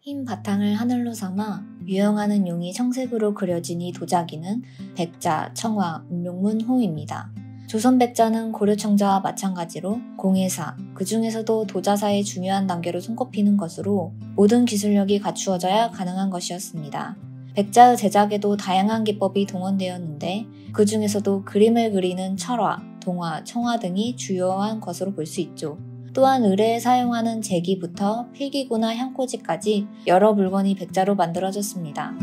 흰 바탕을 하늘로 삼아 유영하는 용이 청색으로 그려진 이 도자기는 백자, 청화, 운용문, 호입니다. 조선 백자는 고려 청자와 마찬가지로 공예사, 그 중에서도 도자사의 중요한 단계로 손꼽히는 것으로 모든 기술력이 갖추어져야 가능한 것이었습니다. 백자의 제작에도 다양한 기법이 동원되었는데 그 중에서도 그림을 그리는 철화, 동화, 청화 등이 주요한 것으로 볼 수 있죠. 또한 의뢰에 사용하는 제기부터 필기구나 향꽂이까지 여러 물건이 백자로 만들어졌습니다.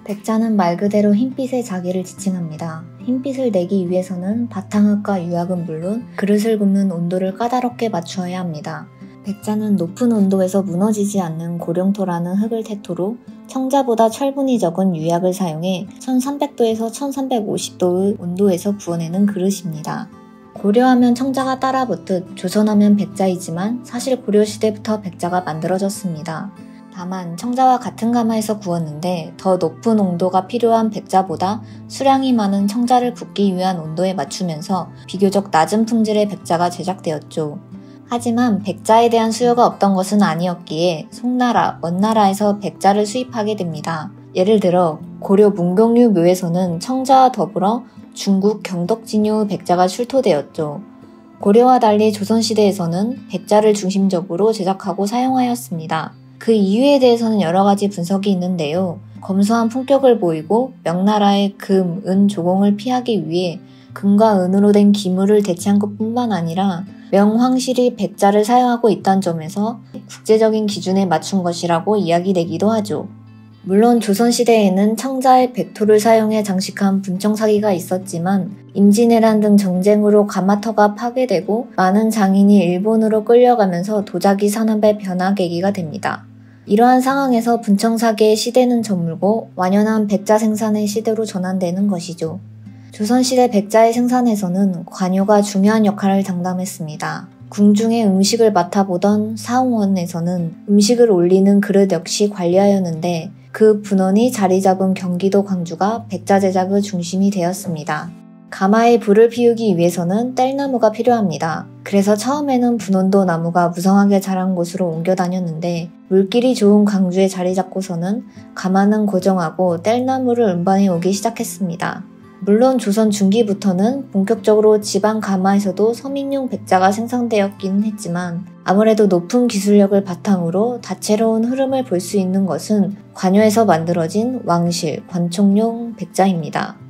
백자는 말 그대로 흰빛의 자기를 지칭합니다. 흰빛을 내기 위해서는 바탕흙과 유약은 물론 그릇을 굽는 온도를 까다롭게 맞추어야 합니다. 백자는 높은 온도에서 무너지지 않는 고령토라는 흙을 태토로 청자보다 철분이 적은 유약을 사용해 1300도에서 1350도의 온도에서 구워내는 그릇입니다. 고려하면 청자가 따라붙듯 조선하면 백자이지만 사실 고려시대부터 백자가 만들어졌습니다. 다만 청자와 같은 가마에서 구웠는데 더 높은 온도가 필요한 백자보다 수량이 많은 청자를 굽기 위한 온도에 맞추면서 비교적 낮은 품질의 백자가 제작되었죠. 하지만 백자에 대한 수요가 없던 것은 아니었기에 송나라, 원나라에서 백자를 수입하게 됩니다. 예를 들어 고려 문경류 묘에서는 청자와 더불어 중국 경덕진묘의 백자가 출토되었죠. 고려와 달리 조선시대에서는 백자를 중심적으로 제작하고 사용하였습니다. 그 이유에 대해서는 여러 가지 분석이 있는데요. 검소한 품격을 보이고 명나라의 금, 은 조공을 피하기 위해 금과 은으로 된 기물을 대체한 것뿐만 아니라 명황실이 백자를 사용하고 있다는 점에서 국제적인 기준에 맞춘 것이라고 이야기되기도 하죠. 물론 조선시대에는 청자의 백토를 사용해 장식한 분청사기가 있었지만 임진왜란 등 전쟁으로 가마터가 파괴되고 많은 장인이 일본으로 끌려가면서 도자기 산업의 변화 계기가 됩니다. 이러한 상황에서 분청사기의 시대는 저물고 완연한 백자 생산의 시대로 전환되는 것이죠. 조선시대 백자의 생산에서는 관요가 중요한 역할을 담당했습니다. 궁중의 음식을 맡아보던 사홍원에서는 음식을 올리는 그릇 역시 관리하였는데 그 분원이 자리 잡은 경기도 광주가 백자 제작의 중심이 되었습니다. 가마에 불을 피우기 위해서는 뗄나무가 필요합니다. 그래서 처음에는 분원도 나무가 무성하게 자란 곳으로 옮겨 다녔는데 물길이 좋은 광주에 자리 잡고서는 가마는 고정하고 뗄나무를 운반해 오기 시작했습니다. 물론 조선 중기부터는 본격적으로 지방 가마에서도 서민용 백자가 생산되었기는 했지만 아무래도 높은 기술력을 바탕으로 다채로운 흐름을 볼 수 있는 것은 관요에서 만들어진 왕실, 관청용 백자입니다.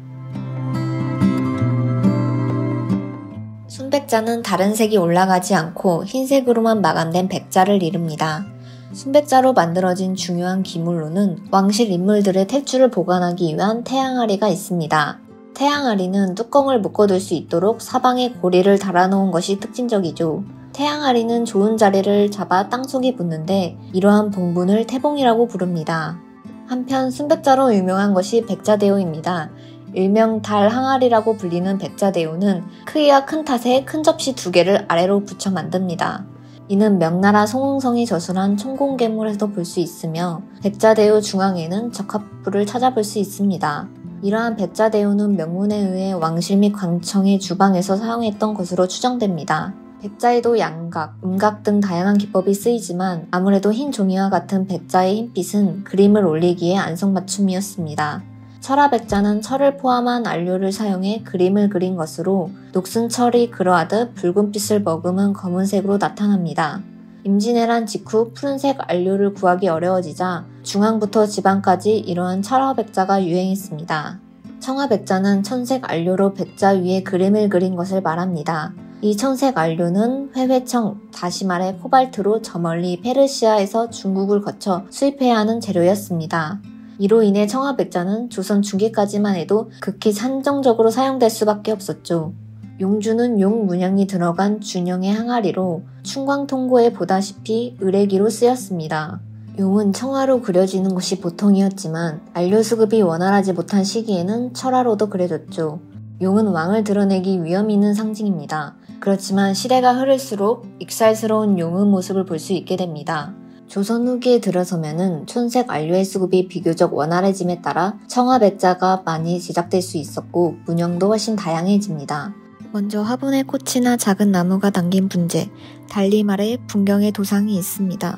순백자는 다른 색이 올라가지 않고 흰색으로만 마감된 백자를 이릅니다. 순백자로 만들어진 중요한 기물로는 왕실 인물들의 탯줄을 보관하기 위한 태양아리가 있습니다. 태양아리는 뚜껑을 묶어둘 수 있도록 사방에 고리를 달아놓은 것이 특징적이죠. 태양아리는 좋은 자리를 잡아 땅속에 붙는데 이러한 봉분을 태봉이라고 부릅니다. 한편 순백자로 유명한 것이 백자대오입니다. 일명 달 항아리라고 불리는 백자대오는 크기가 큰 탓에 큰 접시 2개를 아래로 붙여 만듭니다. 이는 명나라 송흥성이 저술한 천공괴물에서 볼 수 있으며 백자대오 중앙에는 적합부를 찾아볼 수 있습니다. 이러한 백자대오는 명문에 의해 왕실 및 광청의 주방에서 사용했던 것으로 추정됩니다. 백자에도 양각, 음각 등 다양한 기법이 쓰이지만 아무래도 흰 종이와 같은 백자의 흰빛은 그림을 올리기에 안성맞춤이었습니다. 철화백자는 철을 포함한 안료를 사용해 그림을 그린 것으로 녹슨 철이 그러하듯 붉은빛을 머금은 검은색으로 나타납니다. 임진왜란 직후 푸른색 안료를 구하기 어려워지자 중앙부터 지방까지 이러한 철화백자가 유행했습니다. 청화백자는 천색 안료로 백자 위에 그림을 그린 것을 말합니다. 이 천색 안료는 회회청, 다시 말해 코발트로 저 멀리 페르시아에서 중국을 거쳐 수입해야 하는 재료였습니다. 이로 인해 청화백자는 조선 중기까지만 해도 극히 한정적으로 사용될 수밖에 없었죠. 용주는 용 문양이 들어간 준형의 항아리로 충광통고에 보다시피 의뢰기로 쓰였습니다. 용은 청화로 그려지는 것이 보통이었지만 안료 수급이 원활하지 못한 시기에는 철화로도 그려졌죠. 용은 왕을 드러내기 위험 있는 상징입니다. 그렇지만 시대가 흐를수록 익살스러운 용의 모습을 볼 수 있게 됩니다. 조선 후기에 들어서면은 촌색 안료의 수급이 비교적 원활해짐에 따라 청아 백자가 많이 제작될 수 있었고 문형도 훨씬 다양해집니다. 먼저 화분에 꽃이나 작은 나무가 담긴 분재, 달리 말해 풍경의 도상이 있습니다.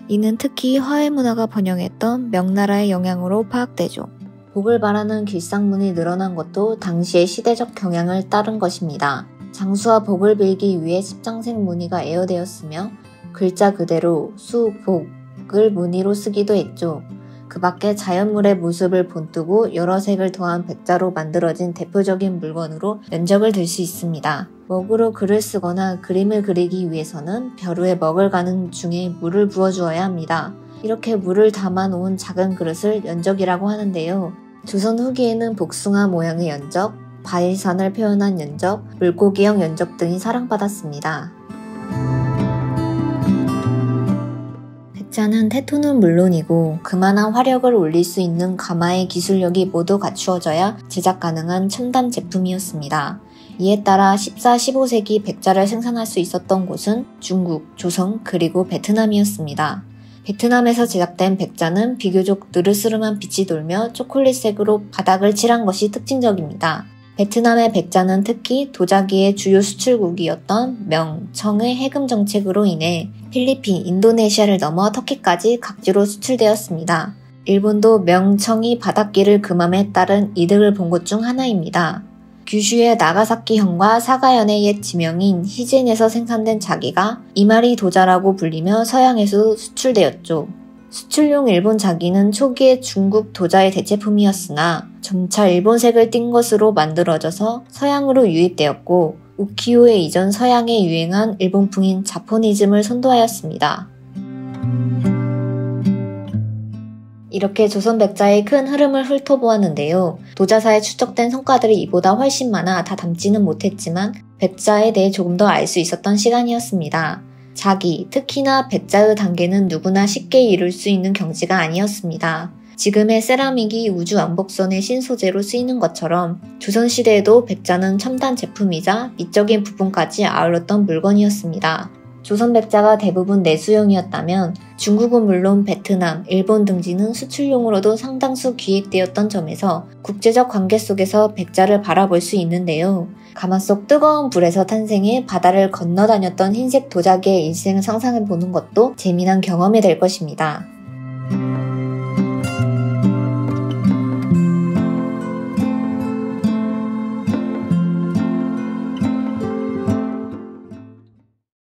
이는 특히 화훼 문화가 번영했던 명나라의 영향으로 파악되죠. 복을 바라는 길상문이 늘어난 것도 당시의 시대적 경향을 따른 것입니다. 장수와 복을 빌기 위해 십장색 무늬가 애여되었으며 글자 그대로 수, 복을 무늬로 쓰기도 했죠. 그 밖에 자연물의 모습을 본뜨고 여러 색을 더한 백자로 만들어진 대표적인 물건으로 면적을 들 수 있습니다. 먹으로 글을 쓰거나 그림을 그리기 위해서는 벼루에 먹을 가는 중에 물을 부어주어야 합니다. 이렇게 물을 담아 놓은 작은 그릇을 연적이라고 하는데요. 조선 후기에는 복숭아 모양의 연적, 바위산을 표현한 연적, 물고기형 연적 등이 사랑받았습니다. 백자는 태토는 물론이고 그만한 화력을 올릴 수 있는 가마의 기술력이 모두 갖추어져야 제작 가능한 첨단 제품이었습니다. 이에 따라 14, 15세기 백자를 생산할 수 있었던 곳은 중국, 조선, 그리고 베트남이었습니다. 베트남에서 제작된 백자는 비교적 느르스름한 빛이 돌며 초콜릿색으로 바닥을 칠한 것이 특징적입니다. 베트남의 백자는 특히 도자기의 주요 수출국이었던 명, 청의 해금 정책으로 인해 필리핀, 인도네시아를 넘어 터키까지 각지로 수출되었습니다. 일본도 명, 청이 바닷길을 금함에 따른 이득을 본 곳 중 하나입니다. 규슈의 나가사키현과 사가현의 옛 지명인 히젠에서 생산된 자기가 이마리 도자라고 불리며 서양에서 수출되었죠. 수출용 일본 자기는 초기에 중국 도자의 대체품이었으나 점차 일본색을 띤 것으로 만들어져서 서양으로 유입되었고 우키요에 이전 서양에 유행한 일본풍인 자포니즘을 선도하였습니다. 이렇게 조선 백자의 큰 흐름을 훑어보았는데요. 도자사에 추적된 성과들이 이보다 훨씬 많아 다 담지는 못했지만 백자에 대해 조금 더 알 수 있었던 시간이었습니다. 자기, 특히나 백자의 단계는 누구나 쉽게 이룰 수 있는 경지가 아니었습니다. 지금의 세라믹이 우주 왕복선의 신소재로 쓰이는 것처럼 조선시대에도 백자는 첨단 제품이자 미적인 부분까지 아울렀던 물건이었습니다. 조선 백자가 대부분 내수용이었다면 중국은 물론 베트남, 일본 등지는 수출용으로도 상당수 기획되었던 점에서 국제적 관계 속에서 백자를 바라볼 수 있는데요. 가마 속 뜨거운 불에서 탄생해 바다를 건너다녔던 흰색 도자기의 일생을 상상해보는 것도 재미난 경험이 될 것입니다.